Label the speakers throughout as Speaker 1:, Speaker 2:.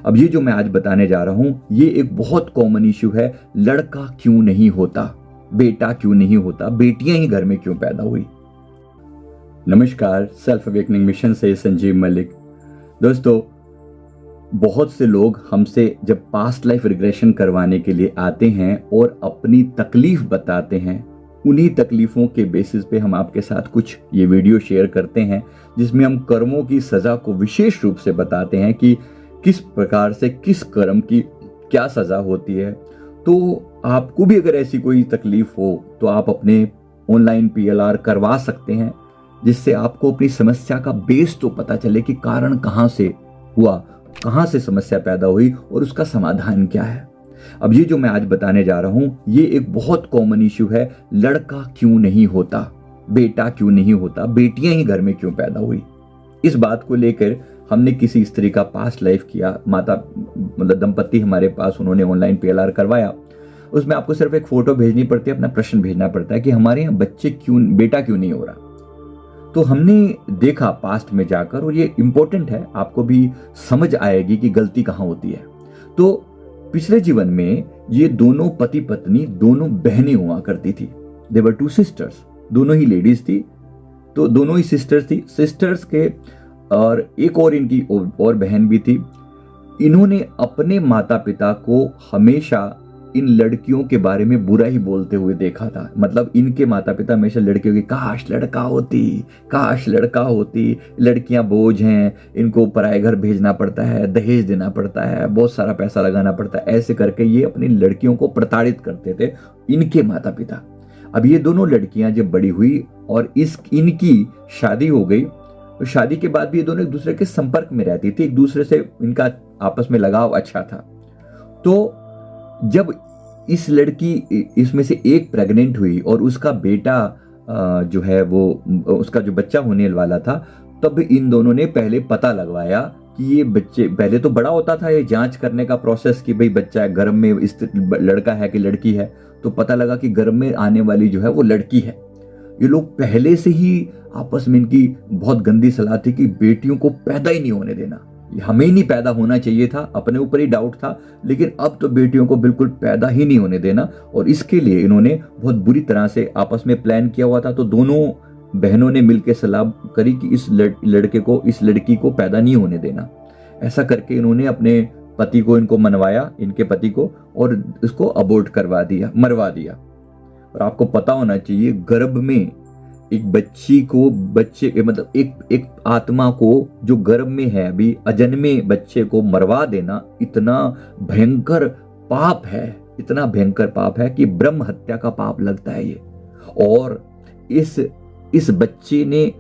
Speaker 1: अब ये जो मैं आज बताने जा रहा हूं, ये एक बहुत कॉमन इश्यू है। लड़का क्यों नहीं होता, बेटा क्यों नहीं होता, बेटियां ही घर में क्यों पैदा हुई। नमस्कार, सेल्फ अवेकनिंग मिशन से संजीव मलिक। दोस्तों, बहुत से लोग हमसे जब पास्ट लाइफ रिग्रेशन करवाने के लिए आते हैं और अपनी तकलीफ बताते हैं, उन्हीं तकलीफों के बेसिस पे हम आपके साथ कुछ ये वीडियो शेयर करते हैं, जिसमें हम कर्मों की सजा को विशेष रूप से बताते हैं कि किस प्रकार से किस कर्म की क्या सजा होती है। तो आपको भी अगर ऐसी कोई तकलीफ हो तो आप अपने ऑनलाइन PLR करवा सकते हैं, जिससे आपको अपनी समस्या का बेस तो पता चले कि कारण कहाँ से हुआ, कहाँ से समस्या पैदा हुई और उसका समाधान क्या है। अब ये जो मैं आज बताने जा रहा हूं, ये एक बहुत कॉमन इश्यू है। लड़का क्यों नहीं होता, बेटा क्यों नहीं होता, बेटियां ही घर में क्यों पैदा हुई। इस बात को लेकर हमने किसी स्त्री का पास्ट लाइफ किया, माता मतलब दंपति हमारे पास, उन्होंने ऑनलाइन PLR करवाया। उसमें आपको सिर्फ एक फोटो भेजनी पड़ती है, अपना प्रश्न भेजना पड़ता है कि हमारे यहाँ बेटा क्यों नहीं हो रहा। तो हमने देखा पास्ट में जाकर, और ये इंपॉर्टेंट है, आपको भी समझ आएगी कि गलती कहां होती है। तो पिछले जीवन में ये दोनों पति पत्नी, दोनों बहनें हुआ करती थी। दे वर 2 सिस्टर्स, दोनों ही लेडीज थी, तो दोनों ही सिस्टर्स थी। सिस्टर्स के और एक और इनकी और बहन भी थी। इन्होंने अपने माता पिता को हमेशा इन लड़कियों के बारे में बुरा ही बोलते हुए देखा था। मतलब इनके माता पिता हमेशा लड़कियों की काश लड़का होती, काश लड़का होती, लड़कियां बोझ हैं, इनको पराए घर भेजना पड़ता है, दहेज देना पड़ता है, बहुत सारा पैसा लगाना पड़ता है। ऐसे करके ये अपनी लड़कियों को प्रताड़ित करते थे, इनके माता पिता। अब ये दोनों लड़कियां जब बड़ी हुई और इनकी शादी हो गई, तो शादी के बाद भी ये दोनों एक दूसरे के संपर्क में रहती थी, एक दूसरे से इनका आपस में लगाव अच्छा था। तो जब इस लड़की इसमें से एक प्रेग्नेंट हुई और उसका बेटा जो है वो उसका जो बच्चा होने वाला था, तब इन दोनों ने पहले पता लगवाया कि ये बच्चे, पहले तो बड़ा होता था ये जांच करने का प्रोसेस कि भाई बच्चा है गर्भ में, इस लड़का है कि लड़की है। तो पता लगा कि गर्भ में आने वाली जो है वो लड़की है। ये लोग पहले से ही आपस में, इनकी बहुत गंदी सलाह थी कि बेटियों को पैदा ही नहीं होने देना, हमें ही नहीं पैदा होना चाहिए था, अपने ऊपर ही डाउट था, लेकिन अब तो बेटियों को बिल्कुल पैदा ही नहीं होने देना। और इसके लिए इन्होंने बहुत बुरी तरह से आपस में प्लान किया हुआ था। तो दोनों बहनों ने मिलकर सलाह करी कि इस लड़के को, इस लड़की को पैदा नहीं होने देना। ऐसा करके इन्होंने अपने पति को, इनको मनवाया, इनके पति को, और इसको अबॉर्ट करवा दिया, मरवा दिया। और आपको पता होना चाहिए, गर्भ में एक बच्चे मतलब एक आत्मा को जो गर्भ में है, अभी अजन्मे बच्चे को मरवा देना इतना भयंकर पाप है, इतना भयंकर पाप है कि ब्रह्म हत्या का पाप लगता है ये। और इस बच्चे ने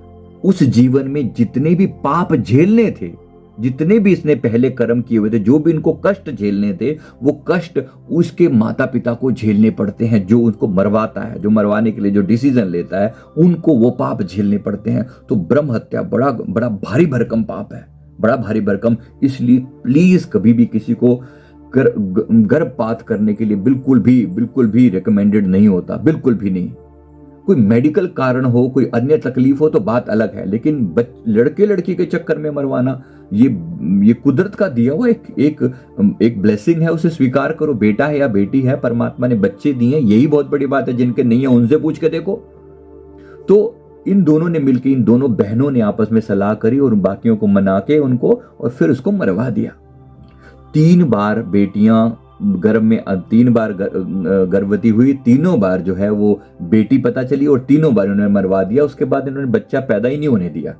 Speaker 1: उस जीवन में जितने भी पाप झेलने थे, जितने भी इसने पहले कर्म किए हुए थे, जो भी इनको कष्ट झेलने थे, वो कष्ट उसके माता पिता को झेलने पड़ते हैं। जो उसको मरवाता है, जो मरवाने के लिए जो डिसीजन लेता है, उनको वो पाप झेलने पड़ते हैं। तो ब्रह्म हत्या बड़ा बड़ा भारी भरकम पाप है, बड़ा भारी भरकम। इसलिए प्लीज कभी भी किसी को गर्भपात करने के लिए बिल्कुल भी रिकमेंडेड नहीं होता, बिल्कुल भी नहीं। कोई मेडिकल कारण हो, कोई अन्य तकलीफ हो तो बात अलग है, लेकिन लड़के लड़की के चक्कर में मरवाना, ये कुदरत का दिया हुआ एक ब्लेसिंग है, उसे स्वीकार करो। बेटा है या बेटी है, परमात्मा ने बच्चे दिए, यही बहुत बड़ी बात है। जिनके नहीं है उनसे पूछ के देखो। तो इन दोनों ने मिलकर, इन दोनों बहनों ने आपस में सलाह करी और बाकियों को मना के उनको, और फिर उसको मरवा दिया। 3 बार बेटियां गर्भ में, 3 बार गर्भवती हुई, तीनों बार जो है वो बेटी पता चली और तीनों बार उन्होंने मरवा दिया। उसके बाद इन्होंने बच्चा पैदा ही नहीं होने दिया,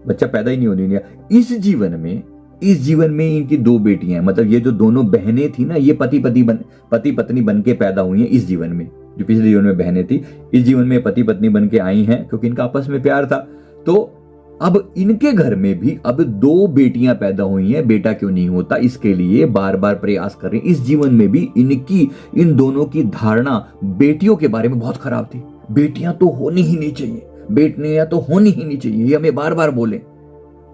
Speaker 1: बच्चा पैदा ही नहीं होने दिया। इस जीवन में इनकी 2 बेटियां हैं। मतलब ये जो दोनों बहनें थी ना, ये पति पत्नी बन के पैदा हुई हैं इस जीवन में। जो पिछले जीवन में बहनें थी, इस जीवन में पति पत्नी बन के आई हैं, क्योंकि इनका आपस में प्यार था। तो अब इनके घर में भी अब 2 बेटियां पैदा हुई हैं। बेटा क्यों नहीं होता, इसके लिए बार बार प्रयास कर रहे हैं। इस जीवन में भी इन दोनों की धारणा बेटियों के बारे में बहुत खराब थी। बेटियां तो होनी ही नहीं चाहिए, बेटियां तो होनी ही नहीं चाहिए, ये हमें बार बार बोले।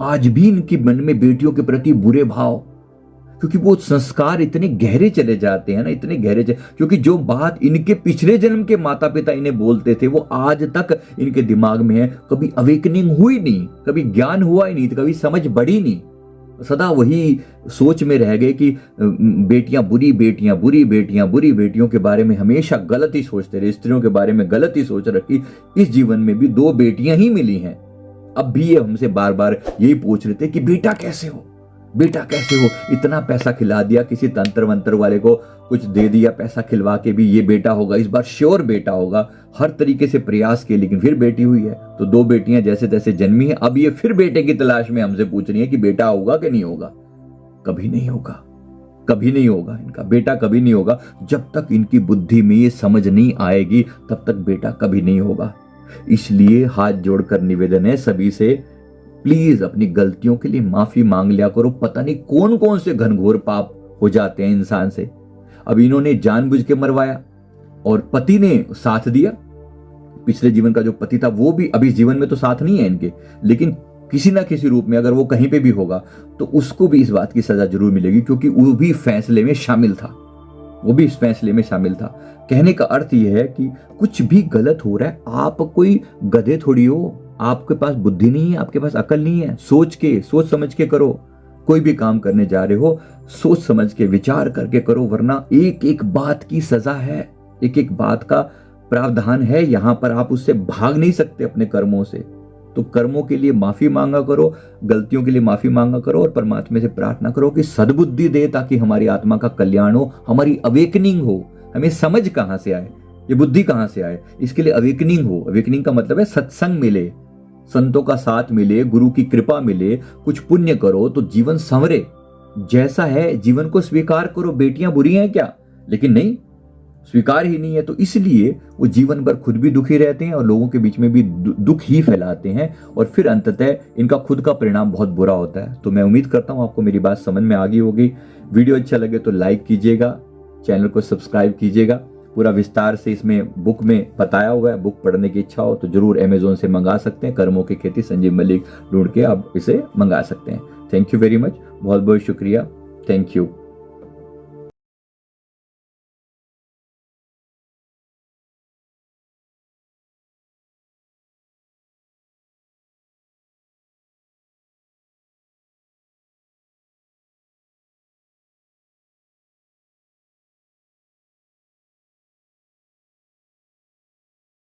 Speaker 1: आज भी इनके मन में बेटियों के प्रति बुरे भाव, क्योंकि वो संस्कार इतने गहरे चले जाते हैं ना, इतने गहरे क्योंकि जो बात इनके पिछले जन्म के माता पिता इन्हें बोलते थे, वो आज तक इनके दिमाग में है। कभी अवेकनिंग हुई नहीं, कभी ज्ञान हुआ ही नहीं, कभी समझ बढ़ी नहीं। सदा वही सोच में रह गए कि बेटियां बुरी, बेटियां बुरी, बेटियां बुरी, बेटियों के बारे में हमेशा गलत ही सोचते रहे, स्त्रियों के बारे में गलत ही सोच रखी। इस जीवन में भी 2 बेटियां ही मिली हैं। अब भी ये हमसे बार बार यही पूछ रहे थे कि बेटा कैसे हो, बेटा कैसे हो। इतना पैसा खिला दिया, किसी तंत्र मंत्र वाले को कुछ दे दिया पैसा खिलवा के भी ये बेटा होगा, इस बार श्योर बेटा होगा। हर तरीके से प्रयास किए लेकिन फिर बेटी हुई है। तो 2 बेटियां जैसे तैसे जन्मी है। अब ये फिर बेटे की तलाश में हमसे पूछ रही है कि बेटा होगा कि नहीं होगा। कभी नहीं होगा, कभी नहीं होगा, इनका बेटा कभी नहीं होगा। जब तक इनकी बुद्धि में ये समझ नहीं आएगी तब तक बेटा कभी नहीं होगा। इसलिए हाथ जोड़कर निवेदन है सभी से, प्लीज अपनी गलतियों के लिए माफी मांग लिया करो। पता नहीं कौन कौन से घनघोर पाप हो जाते हैं इंसान से। अब इन्होंने जानबूझ के मरवाया और पति ने साथ दिया। पिछले जीवन का जो पति था वो भी अभी जीवन में तो साथ नहीं है इनके, लेकिन किसी ना किसी रूप में अगर वो कहीं पे भी होगा तो उसको भी इस बात की सजा जरूर मिलेगी, क्योंकि वो भी फैसले में शामिल था, वो भी इस फैसले में शामिल था। कहने का अर्थ यह है कि कुछ भी गलत हो रहा है, आप कोई गधे थोड़ी हो, आपके पास बुद्धि नहीं है, आपके पास अकल नहीं है। सोच समझ के करो। कोई भी काम करने जा रहे हो सोच समझ के विचार करके करो, वरना एक एक बात की सजा है, एक एक बात का प्रावधान है। यहां पर आप उससे भाग नहीं सकते अपने कर्मों से। तो कर्मों के लिए माफी मांगा करो, गलतियों के लिए माफी मांगा करो और परमात्मा से प्रार्थना करो कि सद्बुद्धि दे ताकि हमारी आत्मा का कल्याण हो, हमारी अवेकनिंग हो। हमें समझ कहां से आए, ये बुद्धि कहां से आए, इसके लिए अवेकनिंग हो। अवेकनिंग का मतलब है सत्संग मिले, संतों का साथ मिले, गुरु की कृपा मिले, कुछ पुण्य करो तो जीवन संवरे। जैसा है जीवन को स्वीकार करो। बेटियां बुरी हैं क्या? लेकिन नहीं, स्वीकार ही नहीं है। तो इसलिए वो जीवन भर खुद भी दुखी रहते हैं और लोगों के बीच में भी दुख ही फैलाते हैं और फिर अंततः इनका खुद का परिणाम बहुत बुरा होता है। तो मैं उम्मीद करता हूं आपको मेरी बात समझ में आ गई होगी। वीडियो अच्छा लगे तो लाइक कीजिएगा, चैनल को सब्सक्राइब कीजिएगा। पूरा विस्तार से इसमें बुक में बताया हुआ है। बुक पढ़ने की इच्छा हो तो जरूर अमेजोन से मंगा सकते हैं। कर्मों की खेती संजीव मलिक ढूंढ के आप इसे मंगा सकते हैं। थैंक यू वेरी मच, बहुत बहुत शुक्रिया। Thank you.